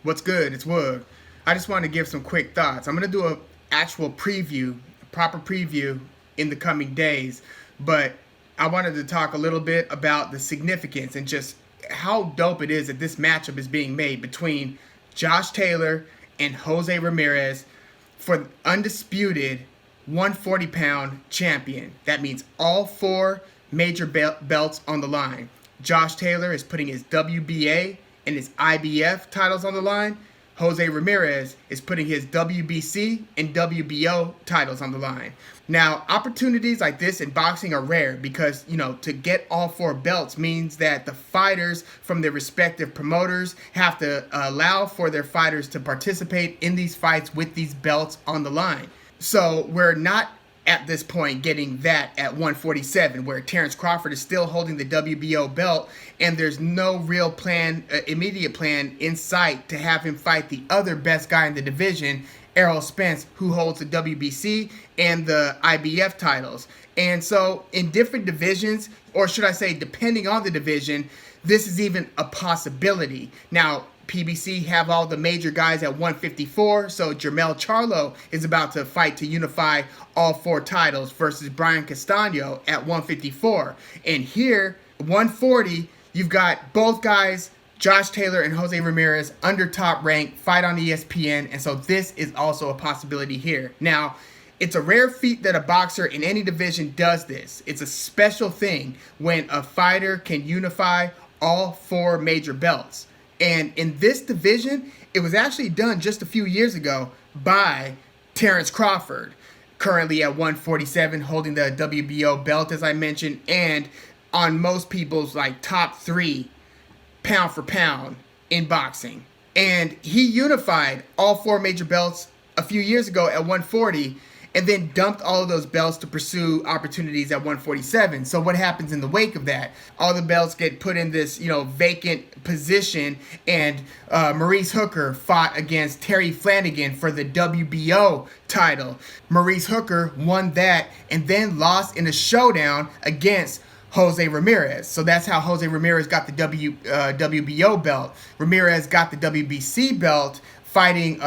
What's good? It's Woog. I just want to give some quick thoughts. I'm going to do an actual preview, a proper preview in the coming days, but I wanted to talk a little bit about the significance and just how dope it is that this matchup is being made between Josh Taylor and Jose Ramirez for Undisputed 140-pound champion. That means all four major belts on the line. Josh Taylor is putting his WBA and his IBF titles on the line. Jose Ramirez is putting his WBC and WBO titles on the line. Now, opportunities like this in boxing are rare because, to get all four belts means that the fighters from their respective promoters have to allow for their fighters to participate in these fights with these belts on the line. So we're not at this point getting that at 147, where Terrence Crawford is still holding the WBO belt, and there's no real immediate plan in sight to have him fight the other best guy in the division, Errol Spence, who holds the WBC and the IBF titles. And so in different divisions, or should I say depending on the division, this is even a possibility. Now, PBC have all the major guys at 154, so Jermell Charlo is about to fight to unify all four titles versus Brian Castano at 154. And here, 140, you've got both guys, Josh Taylor and Jose Ramirez, under top rank, fight on ESPN, and so this is also a possibility here. Now, it's a rare feat that a boxer in any division does this. It's a special thing when a fighter can unify all four major belts. And in this division, it was actually done just a few years ago by Terrence Crawford, currently at 147, holding the WBO belt, as I mentioned, and on most people's top three pound for pound in boxing. And he unified all four major belts a few years ago at 140, and then dumped all of those belts to pursue opportunities at 147. So what happens in the wake of that? All the belts get put in this, vacant position, and Maurice Hooker fought against Terry Flanagan for the WBO title. Maurice Hooker won that and then lost in a showdown against Jose Ramirez. So that's how Jose Ramirez got the WBO belt. Ramirez got the WBC belt fighting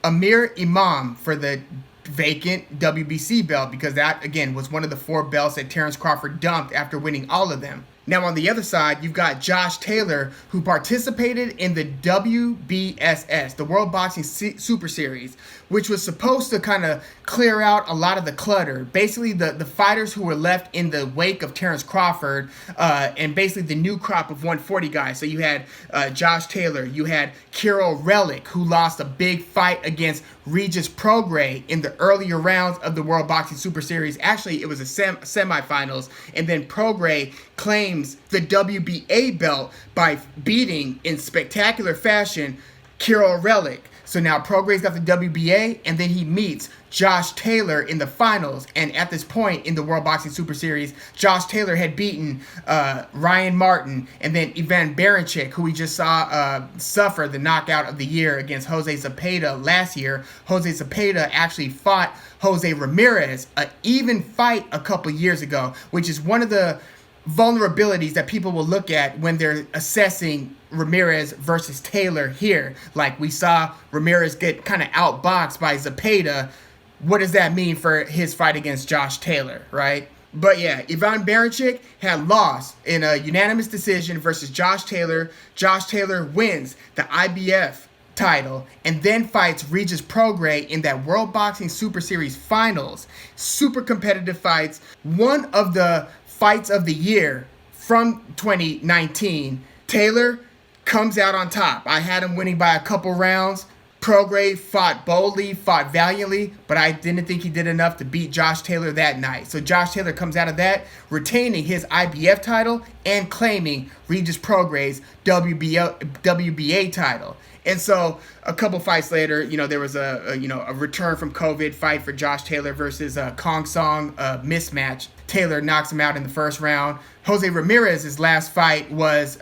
Amir Imam for the vacant WBC belt, because that, again, was one of the four belts that Terrence Crawford dumped after winning all of them. Now, on the other side, you've got Josh Taylor, who participated in the WBSS, the World Boxing Super Series, which was supposed to kind of clear out a lot of the clutter. Basically, the fighters who were left in the wake of Terrence Crawford, and basically the new crop of 140 guys. So you had Josh Taylor, you had Kiro Relic, who lost a big fight against Regis Prograis in the earlier rounds of the World Boxing Super Series. Actually, it was a semifinals, and then Prograis claims the WBA belt by beating in spectacular fashion Kiro Relic. So now Prograis got the WBA, and then he meets Josh Taylor in the finals. And at this point in the World Boxing Super Series, Josh Taylor had beaten Ryan Martin and then Ivan Baranchyk, who we just saw suffer the knockout of the year against Jose Zepeda last year. Jose Zepeda actually fought Jose Ramirez, an even fight a couple years ago, which is one of the vulnerabilities that people will look at when they're assessing Ramirez versus Taylor here. Like we saw Ramirez get kind of outboxed by Zepeda. What does that mean for his fight against Josh Taylor, right? But yeah, Ivan Baranchyk had lost in a unanimous decision versus Josh Taylor. Josh Taylor wins the IBF title and then fights Regis Prograis in that World Boxing Super Series finals. Super competitive fights. One of the fights of the year from 2019. Taylor comes out on top. I had him winning by a couple rounds. Prograis fought boldly, fought valiantly, but I didn't think he did enough to beat Josh Taylor that night. So Josh Taylor comes out of that, retaining his IBF title and claiming Regis Prograis' WBA title. And so a couple fights later, there was a return from COVID fight for Josh Taylor versus Kong Song, mismatch. Taylor knocks him out in the first round. Jose Ramirez's last fight was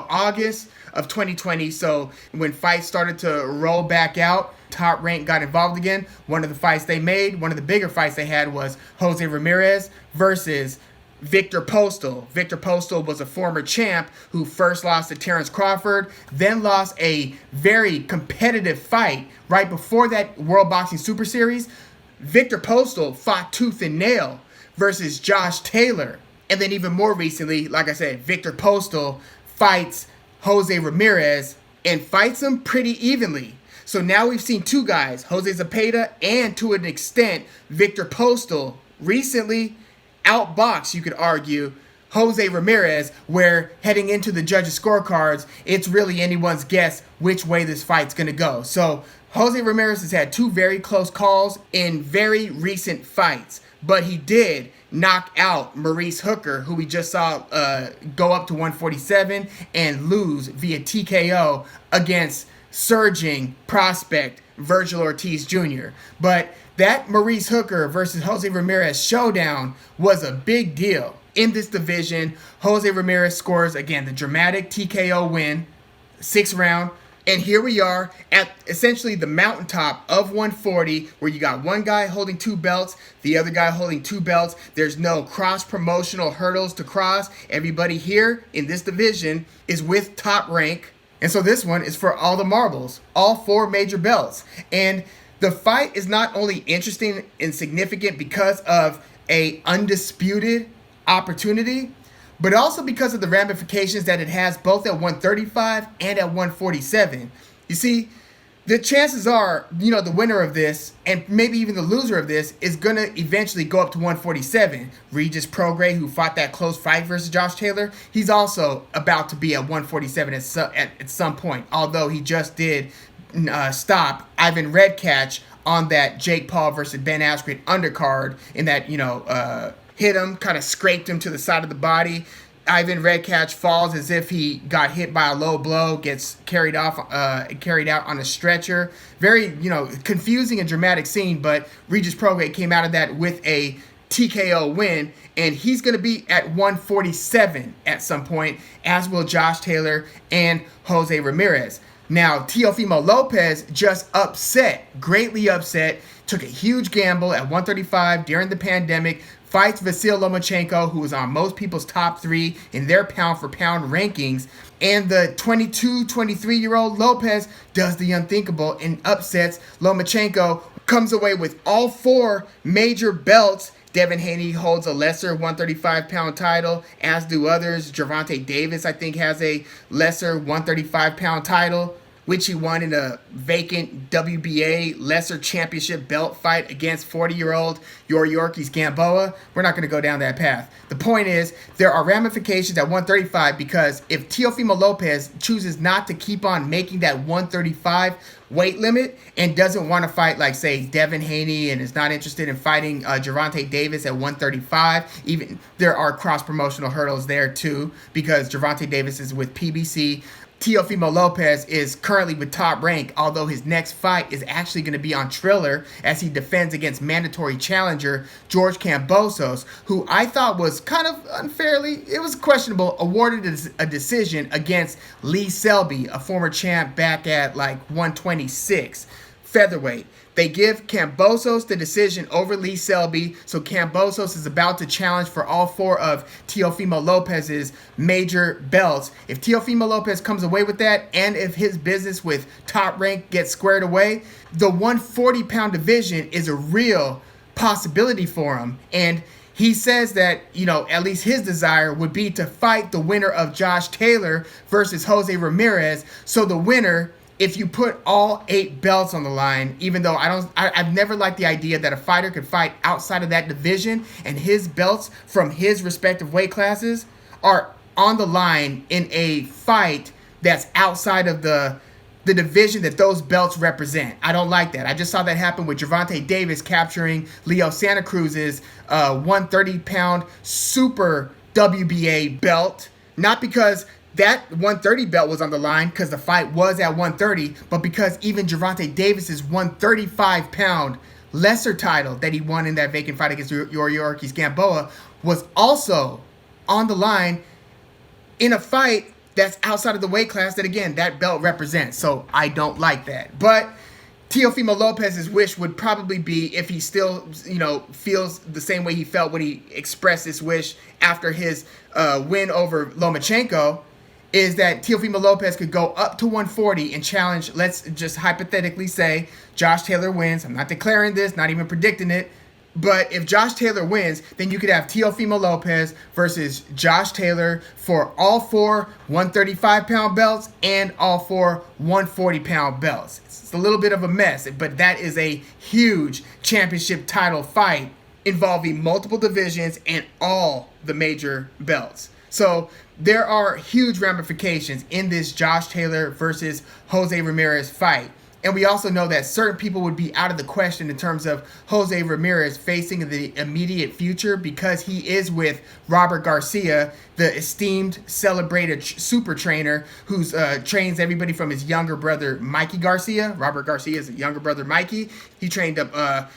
August of 2020. So when fights started to roll back out, Top Rank got involved again. One of the fights they made, one of the bigger fights they had was Jose Ramirez versus Victor Postal. Victor Postal was a former champ who first lost to Terrence Crawford, then lost a very competitive fight right before that World Boxing Super Series. Victor Postal fought tooth and nail versus Josh Taylor. And then even more recently, like I said, Victor Postal fights Jose Ramirez and fights him pretty evenly. So now we've seen two guys, Jose Zepeda and to an extent, Victor Postal, recently outbox, you could argue, Jose Ramirez, where heading into the judges' scorecards, it's really anyone's guess which way this fight's going to go. So Jose Ramirez has had two very close calls in very recent fights, but he did knock out Maurice Hooker, who we just saw go up to 147 and lose via TKO against surging prospect Virgil Ortiz Jr. But that Maurice Hooker versus Jose Ramirez showdown was a big deal. In this division, Jose Ramirez scores, again, the dramatic TKO win, 6th round. And here we are at essentially the mountaintop of 140, where you got one guy holding two belts, the other guy holding two belts. There's no cross-promotional hurdles to cross. Everybody here in this division is with Top Rank. And so this one is for all the marbles, all 4 major belts. And the fight is not only interesting and significant because of a undisputed opportunity, but also because of the ramifications that it has both at 135 and at 147. You see, the chances are, the winner of this, and maybe even the loser of this, is going to eventually go up to 147. Regis Prograis, who fought that close fight versus Josh Taylor, he's also about to be at 147 at some point, although he just did stop Ivan Redkach on that Jake Paul versus Ben Askren undercard in that, hit him, kind of scraped him to the side of the body. Ivan Redkach falls as if he got hit by a low blow, gets carried out on a stretcher. Very, confusing and dramatic scene, but Regis Prograis came out of that with a TKO win, and he's going to be at 147 at some point, as will Josh Taylor and Jose Ramirez. Now, Teofimo Lopez just greatly upset, took a huge gamble at 135 during the pandemic, fights Vasyl Lomachenko, who was on most people's top 3 in their pound-for-pound rankings. And the 23-year-old Lopez does the unthinkable and upsets Lomachenko, comes away with all 4 major belts. Devin Haney holds a lesser 135-pound title, as do others. Gervonta Davis, I think, has a lesser 135-pound title, which he won in a vacant WBA lesser championship belt fight against 40-year-old Yuriorkis Gamboa. We're not going to go down that path. The point is, there are ramifications at 135 because if Teofimo Lopez chooses not to keep on making that 135 weight limit and doesn't want to fight, like, say, Devin Haney, and is not interested in fighting Gervonta Davis at 135, even there are cross-promotional hurdles there too, because Gervonta Davis is with PBC. Teofimo Lopez is currently with Top Rank, although his next fight is actually going to be on Triller as he defends against mandatory challenger George Kambosos, who I thought was kind of unfairly, it was questionable, awarded a decision against Lee Selby, a former champ back at like 126 featherweight. They give Kambosos the decision over Lee Selby, so Kambosos is about to challenge for all 4 of Teofimo Lopez's major belts. If Teofimo Lopez comes away with that, and if his business with Top Rank gets squared away, the 140-pound division is a real possibility for him. And he says that, at least his desire would be to fight the winner of Josh Taylor versus Jose Ramirez. So the winner, if you put all 8 belts on the line, even though I've never liked the idea that a fighter could fight outside of that division and his belts from his respective weight classes are on the line in a fight that's outside of the division that those belts represent. I don't like that. I just saw that happen with Gervonta Davis capturing Leo Santa Cruz's 130-pound super WBA belt, not because that 130 belt was on the line because the fight was at 130, but because even Gervonta Davis's 135-pound lesser title that he won in that vacant fight against Yuriorkis Gamboa was also on the line in a fight that's outside of the weight class that, again, that belt represents. So I don't like that. But Teofimo Lopez's wish would probably be, if he still, feels the same way he felt when he expressed this wish after his win over Lomachenko, is that Teofimo Lopez could go up to 140 and challenge, let's just hypothetically say, Josh Taylor wins. I'm not declaring this, not even predicting it. But if Josh Taylor wins, then you could have Teofimo Lopez versus Josh Taylor for all 4 135-pound belts and all 4 140-pound belts. It's a little bit of a mess, but that is a huge championship title fight involving multiple divisions and all the major belts. So there are huge ramifications in this Josh Taylor versus Jose Ramirez fight. And we also know that certain people would be out of the question in terms of Jose Ramirez facing the immediate future, because he is with Robert Garcia, the esteemed, celebrated super trainer who's trains everybody from his younger brother, Mikey Garcia. Robert Garcia's younger brother, Mikey. He trained up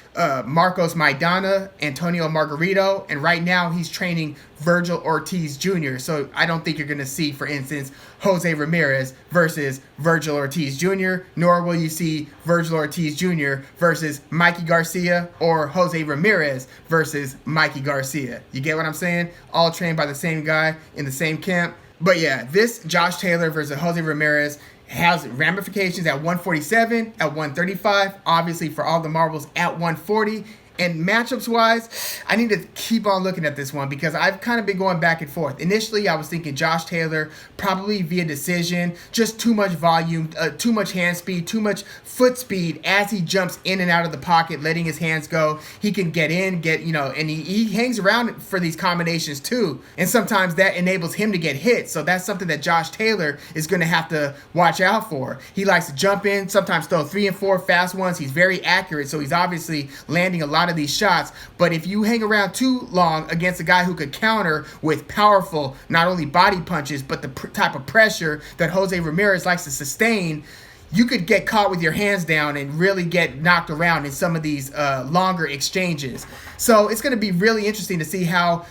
Marcos Maidana, Antonio Margarito, and right now he's training Virgil Ortiz Jr. So I don't think you're going to see, for instance, Jose Ramirez versus Virgil Ortiz Jr., nor will you see Virgil Ortiz Jr. versus Mikey Garcia or Jose Ramirez versus Mikey Garcia. You get what I'm saying? All trained by the same guy in the same camp. But yeah, this Josh Taylor versus Jose Ramirez has ramifications at 147, at 135, obviously for all the marbles at 140. And matchups-wise, I need to keep on looking at this one because I've kind of been going back and forth. Initially, I was thinking Josh Taylor, probably via decision, just too much volume, too much hand speed, too much foot speed as he jumps in and out of the pocket, letting his hands go. He can get in, and he hangs around for these combinations too. And sometimes that enables him to get hit. So that's something that Josh Taylor is going to have to watch out for. He likes to jump in, sometimes throw 3 and 4 fast ones. He's very accurate, so he's obviously landing a lot of these shots. But if you hang around too long against a guy who could counter with powerful, not only body punches, but the type of pressure that Jose Ramirez likes to sustain, you could get caught with your hands down and really get knocked around in some of these longer exchanges. So it's going to be really interesting to see how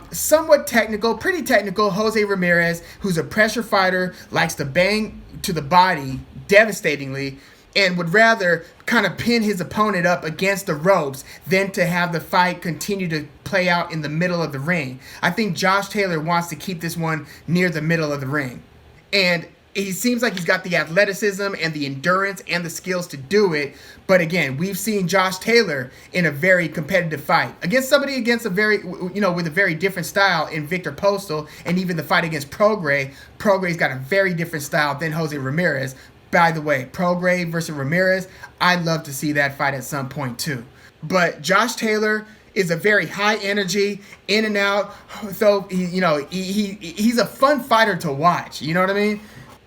somewhat technical, pretty technical, Jose Ramirez, who's a pressure fighter, likes to bang to the body devastatingly, and would rather kind of pin his opponent up against the ropes than to have the fight continue to play out in the middle of the ring. I think Josh Taylor wants to keep this one near the middle of the ring. And he seems like he's got the athleticism and the endurance and the skills to do it. But again, we've seen Josh Taylor in a very competitive fight against somebody with a very different style in Victor Postal, and even the fight against Prograis. Prograis got a very different style than Jose Ramirez. By the way, Prograis versus Ramirez, I'd love to see that fight at some point too. But Josh Taylor is a very high energy, in and out. So he's a fun fighter to watch. You know what I mean?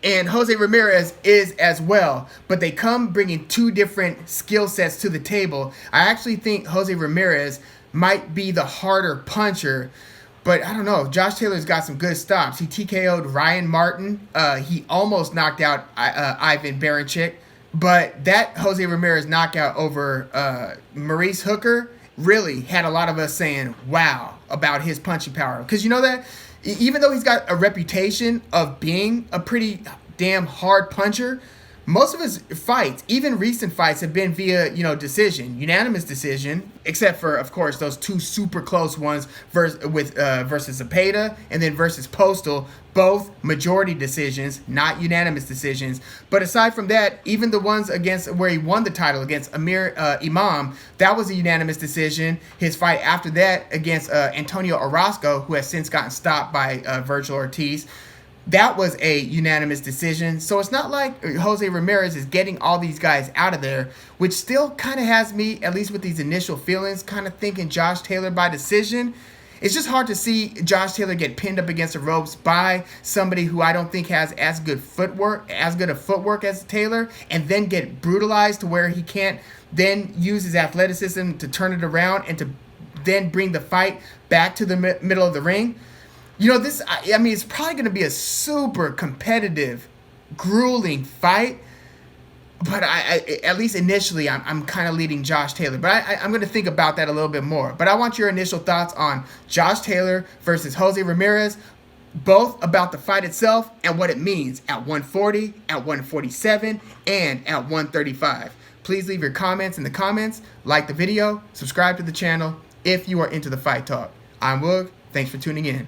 And Jose Ramirez is as well. But they come bringing 2 different skill sets to the table. I actually think Jose Ramirez might be the harder puncher. But I don't know. Josh Taylor's got some good stops. He TKO'd Ryan Martin. He almost knocked out Ivan Baranchyk. But that Jose Ramirez knockout over Maurice Hooker really had a lot of us saying, wow, about his punching power. Because you know that even though he's got a reputation of being a pretty damn hard puncher, most of his fights, even recent fights, have been via, decision, unanimous decision, except for, of course, those 2 super close ones versus Zepeda and then versus Postal, both majority decisions, not unanimous decisions. But aside from that, even the ones against where he won the title against Amir Imam, that was a unanimous decision. His fight after that against Antonio Orozco, who has since gotten stopped by Virgil Ortiz, that was a unanimous decision. So it's not like Jose Ramirez is getting all these guys out of there, which still kind of has me, at least with these initial feelings, kind of thinking Josh Taylor by decision. It's just hard to see Josh Taylor get pinned up against the ropes by somebody who I don't think has as good a footwork as Taylor, and then get brutalized to where he can't then use his athleticism to turn it around and to then bring the fight back to the middle of the ring. It's probably going to be a super competitive, grueling fight. But at least initially, I'm kind of leading Josh Taylor. But I'm going to think about that a little bit more. But I want your initial thoughts on Josh Taylor versus Jose Ramirez, both about the fight itself and what it means at 140, at 147, and at 135. Please leave your comments in the comments, like the video, subscribe to the channel if you are into the fight talk. I'm Woog. Thanks for tuning in.